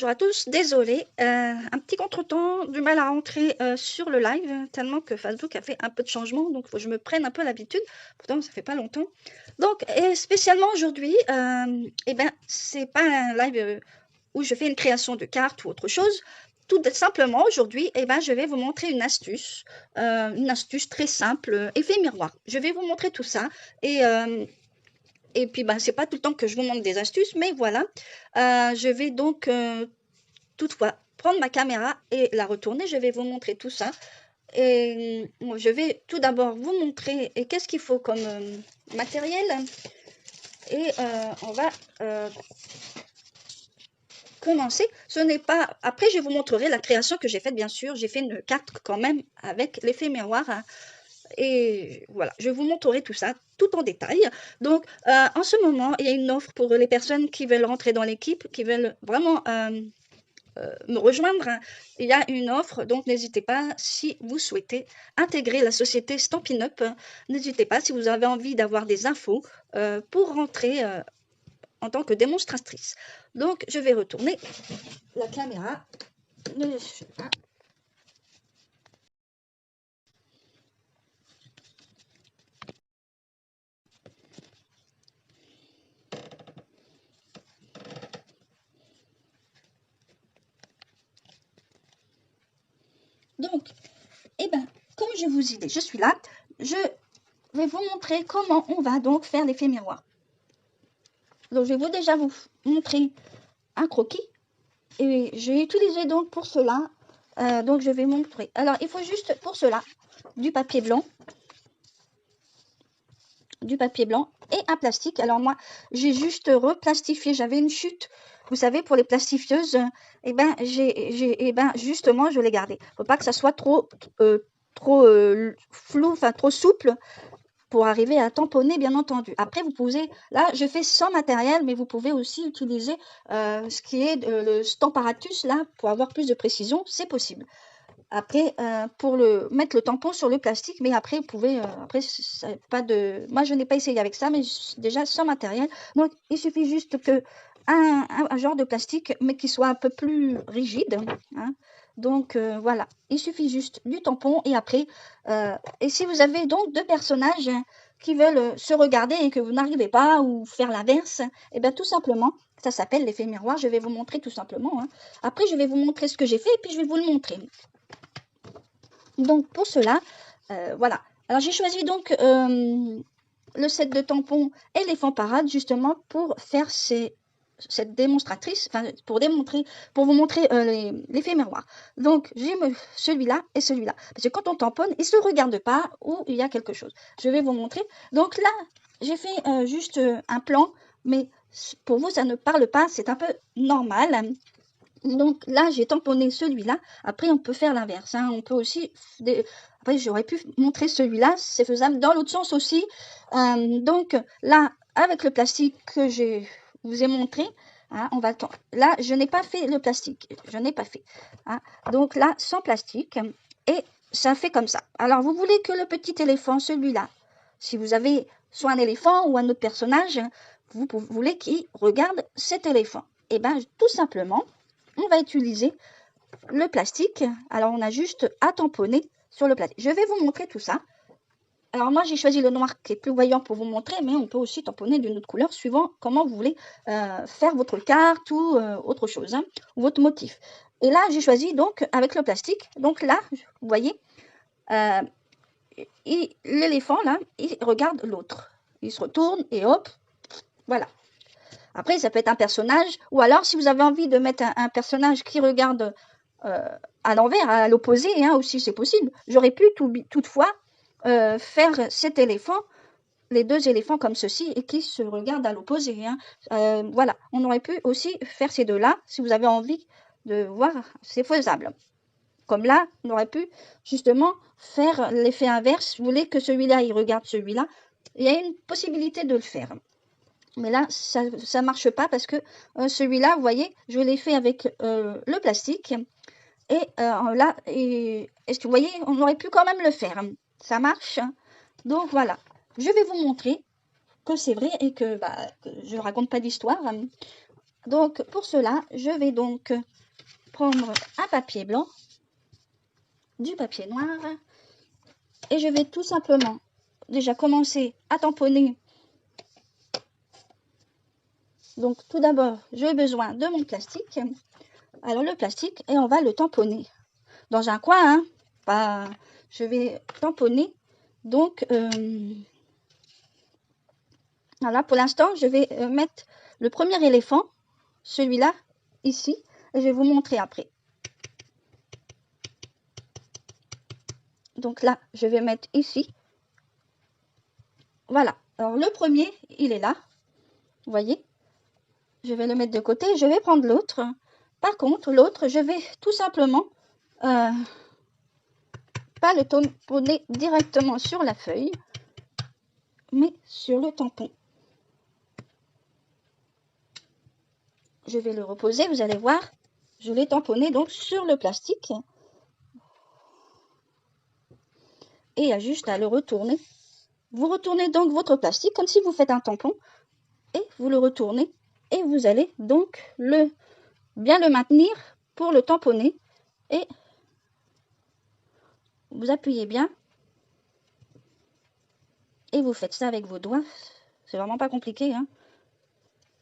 Bonjour à tous, désolé, un petit contretemps, du mal à rentrer sur le live, tellement que Facebook a fait un peu de changement, donc il faut que je me prenne un peu l'habitude, pourtant ça fait pas longtemps. Donc, et spécialement aujourd'hui, eh ben, c'est pas un live où je fais une création de cartes ou autre chose. Tout simplement, aujourd'hui, eh ben, je vais vous montrer une astuce très simple, effet miroir. Je vais vous montrer tout ça et puis, ben, c'est pas tout le temps que je vous montre des astuces, mais voilà. Je vais donc toutefois prendre ma caméra et la retourner. Je vais vous montrer tout ça. Et je vais tout d'abord vous montrer qu'est-ce qu'il faut comme matériel. Et on va commencer. Ce n'est pas... Après, je vous montrerai la création que j'ai faite, bien sûr. J'ai fait une carte quand même avec l'effet miroir, hein. Et voilà, je vous montrerai tout ça, tout en détail. Donc, en ce moment, il y a une offre pour les personnes qui veulent rentrer dans l'équipe, qui veulent vraiment me rejoindre. Il y a une offre, donc n'hésitez pas si vous souhaitez intégrer la société Stampin' Up. N'hésitez pas si vous avez envie d'avoir des infos pour rentrer en tant que démonstratrice. Donc, je vais retourner la caméra. Donc, eh ben, comme je vous ai dit, je suis là. Je vais vous montrer comment on va donc faire l'effet miroir. Donc, je vais déjà vous montrer un croquis. Et j'ai utilisé donc pour cela, donc je vais montrer. Alors, il faut juste pour cela du papier blanc et un plastique. Alors moi, j'ai juste replastifié, j'avais une chute, vous savez, pour les plastifieuses, et ben justement, je l'ai gardé. Faut pas que ça soit trop flou, enfin trop souple, pour arriver à tamponner, bien entendu. Après, vous pouvez, là, je fais sans matériel, mais vous pouvez aussi utiliser ce qui est le Stamparatus, là, pour avoir plus de précision, c'est possible. Après, pour mettre le tampon sur le plastique, mais après, vous pouvez, après, ça, pas de, moi, je n'ai pas essayé avec ça, mais déjà sans matériel. Donc, il suffit juste que un genre de plastique, mais qui soit un peu plus rigide, hein. Donc, voilà, il suffit juste du tampon et après, et si vous avez donc deux personnages qui veulent se regarder et que vous n'arrivez pas ou faire l'inverse, et bien tout simplement, ça s'appelle l'effet miroir. Je vais vous montrer tout simplement, hein. Après, je vais vous montrer ce que j'ai fait et puis je vais vous le montrer. Donc pour cela, voilà. Alors j'ai choisi donc le set de tampons éléphant parade justement pour faire cette démonstratrice, enfin pour vous montrer l'effet miroir. Donc j'ai celui-là et celui-là. Parce que quand on tamponne, ils ne se regardent pas ou il y a quelque chose. Je vais vous montrer. Donc là, j'ai fait juste un plan, mais pour vous, ça ne parle pas, c'est un peu normal. Donc là, j'ai tamponné celui-là. Après, on peut faire l'inverse, hein. On peut aussi... Après, j'aurais pu montrer celui-là. C'est faisable dans l'autre sens aussi. Donc là, avec le plastique que je vous ai montré, hein, on va... Là, je n'ai pas fait le plastique. Je n'ai pas fait, hein. Donc là, sans plastique. Et ça fait comme ça. Alors, vous voulez que le petit éléphant, celui-là, si vous avez soit un éléphant ou un autre personnage, vous voulez qu'il regarde cet éléphant. Et bien, tout simplement... on va utiliser le plastique. Alors, on a juste à tamponner sur le plastique. Je vais vous montrer tout ça. Alors, moi, j'ai choisi le noir qui est plus voyant pour vous montrer, mais on peut aussi tamponner d'une autre couleur suivant comment vous voulez faire votre carte ou autre chose, hein, ou votre motif. Et là, j'ai choisi donc avec le plastique. Donc là, vous voyez, l'éléphant, là, il regarde l'autre. Il se retourne et hop, voilà. Après, ça peut être un personnage, ou alors si vous avez envie de mettre un personnage qui regarde à l'envers, à l'opposé, hein, aussi c'est possible. J'aurais pu toutefois faire cet éléphant, les deux éléphants comme ceci, et qui se regardent à l'opposé, hein. Voilà, on aurait pu aussi faire ces deux-là, si vous avez envie de voir, c'est faisable. Comme là, on aurait pu justement faire l'effet inverse. Vous voulez que celui-là, il regarde celui-là. Il y a une possibilité de le faire. Mais là, ça ne marche pas parce que celui-là, vous voyez, je l'ai fait avec le plastique. Et là, est-ce que vous voyez, on aurait pu quand même le faire. Ça marche. Donc voilà, je vais vous montrer que c'est vrai et que je ne raconte pas d'histoire. Donc pour cela, je vais donc prendre un papier blanc, du papier noir, et je vais tout simplement déjà commencer à tamponner. Donc tout d'abord, j'ai besoin de mon plastique. Alors le plastique, et on va le tamponner dans un coin, hein, pas, je vais tamponner. Donc voilà, pour l'instant, je vais mettre le premier éléphant, celui-là, ici, et je vais vous montrer après. Donc là, je vais mettre ici. Voilà. Alors le premier, il est là. Vous voyez? Je vais le mettre de côté. Je vais prendre l'autre. Par contre, l'autre, je vais tout simplement pas le tamponner directement sur la feuille, mais sur le tampon. Je vais le reposer, vous allez voir. Je l'ai tamponné donc sur le plastique. Et il y a juste à le retourner. Vous retournez donc votre plastique comme si vous faites un tampon. Et vous le retournez. Et vous allez donc bien le maintenir pour le tamponner. Et vous appuyez bien. Et vous faites ça avec vos doigts. C'est vraiment pas compliqué, hein.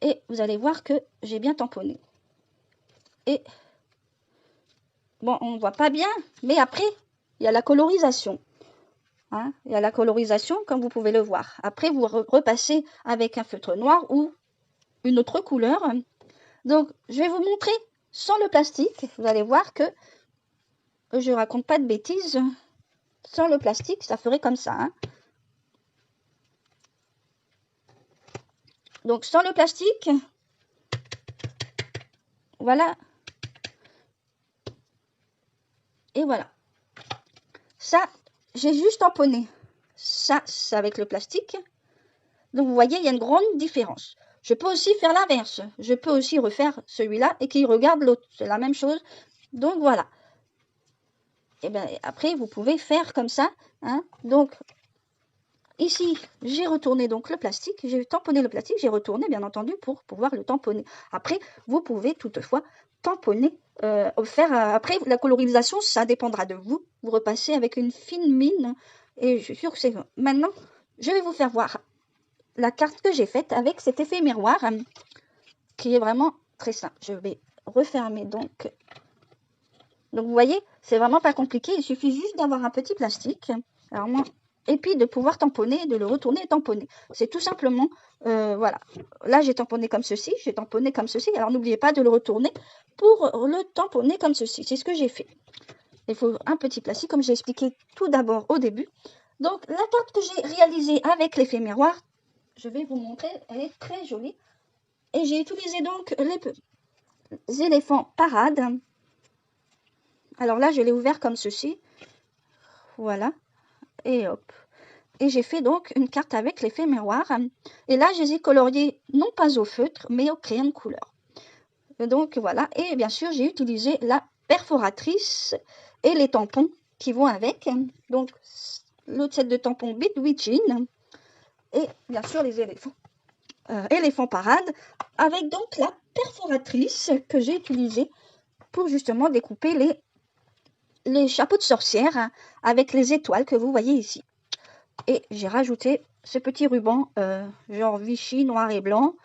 Et vous allez voir que j'ai bien tamponné. Et bon, on ne voit pas bien, mais après, il y a la colorisation. Hein, il y a la colorisation, comme vous pouvez le voir. Après, vous repassez avec un feutre noir ou une autre couleur. Donc, je vais vous montrer sans le plastique. Vous allez voir que je raconte pas de bêtises. Sans le plastique, ça ferait comme ça. Hein. Donc, sans le plastique, voilà. Et voilà. Ça, j'ai juste tamponné. Ça, c'est avec le plastique. Donc, vous voyez, il y a une grande différence. Je peux aussi faire l'inverse. Je peux aussi refaire celui-là et qu'il regarde l'autre. C'est la même chose. Donc, voilà. Et bien, après, vous pouvez faire comme ça. Hein. Donc, ici, j'ai retourné donc le plastique. J'ai tamponné le plastique. J'ai retourné, bien entendu, pour pouvoir le tamponner. Après, vous pouvez toutefois tamponner, après, la colorisation, ça dépendra de vous. Vous repassez avec une fine mine. Et je suis sûre que c'est... Maintenant, je vais vous faire voir la carte que j'ai faite avec cet effet miroir, qui est vraiment très simple. Je vais refermer donc... Donc, vous voyez, c'est vraiment pas compliqué. Il suffit juste d'avoir un petit plastique. Alors, moi, et puis de pouvoir tamponner, de le retourner et tamponner. C'est tout simplement, voilà. Là, j'ai tamponné comme ceci, j'ai tamponné comme ceci. Alors, n'oubliez pas de le retourner pour le tamponner comme ceci. C'est ce que j'ai fait. Il faut un petit plastique, comme j'ai expliqué tout d'abord au début. Donc, la carte que j'ai réalisée avec l'effet miroir, je vais vous montrer, elle est très jolie. Et j'ai utilisé donc les éléphants parade. Alors là, je l'ai ouvert comme ceci. Voilà. Et hop. Et j'ai fait donc une carte avec l'effet miroir. Et là, je les ai coloriés non pas au feutre, mais au crayon de couleur. Donc voilà. Et bien sûr, j'ai utilisé la perforatrice et les tampons qui vont avec. Donc, l'autre set de tampons Bitwitchin. Et bien sûr, les éléphants. Éléphant parade. Avec donc la perforatrice que j'ai utilisée pour justement découper les chapeaux de sorcière avec les étoiles que vous voyez ici. Et j'ai rajouté ce petit ruban genre Vichy noir et blanc.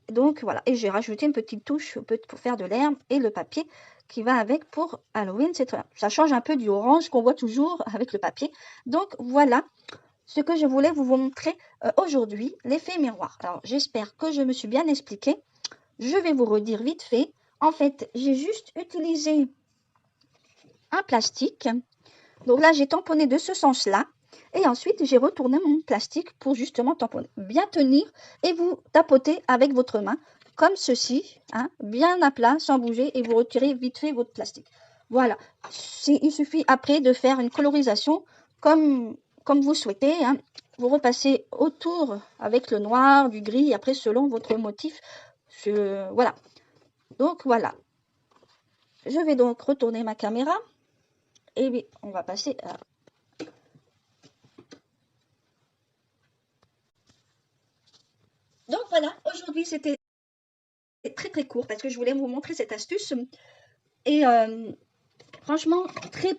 Donc voilà, et j'ai rajouté une petite touche pour faire de l'herbe et le papier qui va avec pour Halloween. Ça change un peu du orange qu'on voit toujours avec le papier. Donc voilà ce que je voulais vous montrer aujourd'hui, l'effet miroir. Alors j'espère que je me suis bien expliquée. Je vais vous redire vite fait. En fait, j'ai juste utilisé un plastique. Donc là, j'ai tamponné de ce sens-là. Et ensuite, j'ai retourné mon plastique pour justement tamponner. Bien tenir et vous tapotez avec votre main, comme ceci, hein, bien à plat, sans bouger, et vous retirez vite fait votre plastique. Voilà. Il suffit après de faire une colorisation comme vous souhaitez. Hein. Vous repassez autour avec le noir, du gris, après selon votre motif. Voilà. Donc voilà. Je vais donc retourner ma caméra. Et oui, on va passer à... Donc voilà, aujourd'hui c'était C'est très très court parce que je voulais vous montrer cette astuce. Et franchement,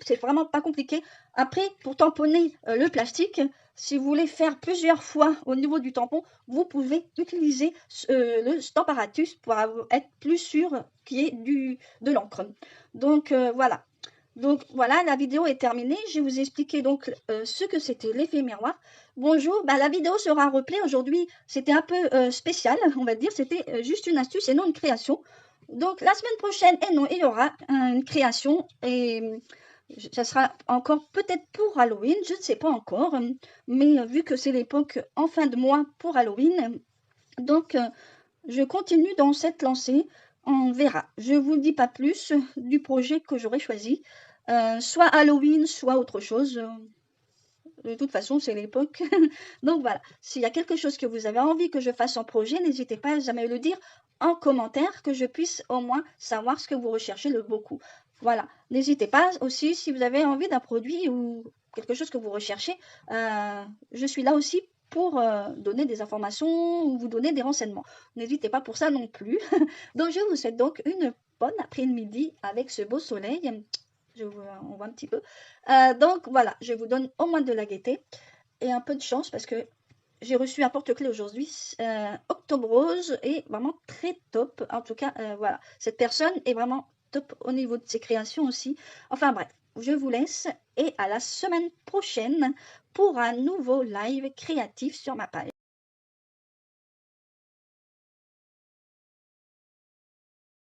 c'est vraiment pas compliqué. Après, pour tamponner le plastique, si vous voulez faire plusieurs fois au niveau du tampon, vous pouvez utiliser le Stamparatus pour être plus sûr qu'il y ait de l'encre. Donc voilà. Donc voilà, la vidéo est terminée. Je vais vous expliquer donc ce que c'était l'effet miroir. Bonjour, la vidéo sera replay. Aujourd'hui, c'était un peu spécial, on va dire. C'était juste une astuce et non une création. Donc la semaine prochaine, il y aura une création et ça sera encore peut-être pour Halloween, je ne sais pas encore. Mais vu que c'est l'époque en fin de mois pour Halloween, donc je continue dans cette lancée. On verra. Je ne vous dis pas plus du projet que j'aurai choisi. Soit Halloween, soit autre chose. De toute façon, c'est l'époque. Donc voilà. S'il y a quelque chose que vous avez envie que je fasse en projet, n'hésitez pas à jamais le dire en commentaire, que je puisse au moins savoir ce que vous recherchez le beaucoup. Voilà. N'hésitez pas aussi si vous avez envie d'un produit ou quelque chose que vous recherchez. Je suis là aussi pour donner des informations ou vous donner des renseignements. N'hésitez pas pour ça non plus. Donc je vous souhaite donc une bonne après-midi avec ce beau soleil. On voit un petit peu. Donc voilà, je vous donne au moins de la gaieté et un peu de chance parce que j'ai reçu un porte-clés aujourd'hui. Octobre Rose est vraiment très top. En tout cas, voilà, cette personne est vraiment top au niveau de ses créations aussi. Enfin bref, je vous laisse et à la semaine prochaine pour un nouveau live créatif sur ma page.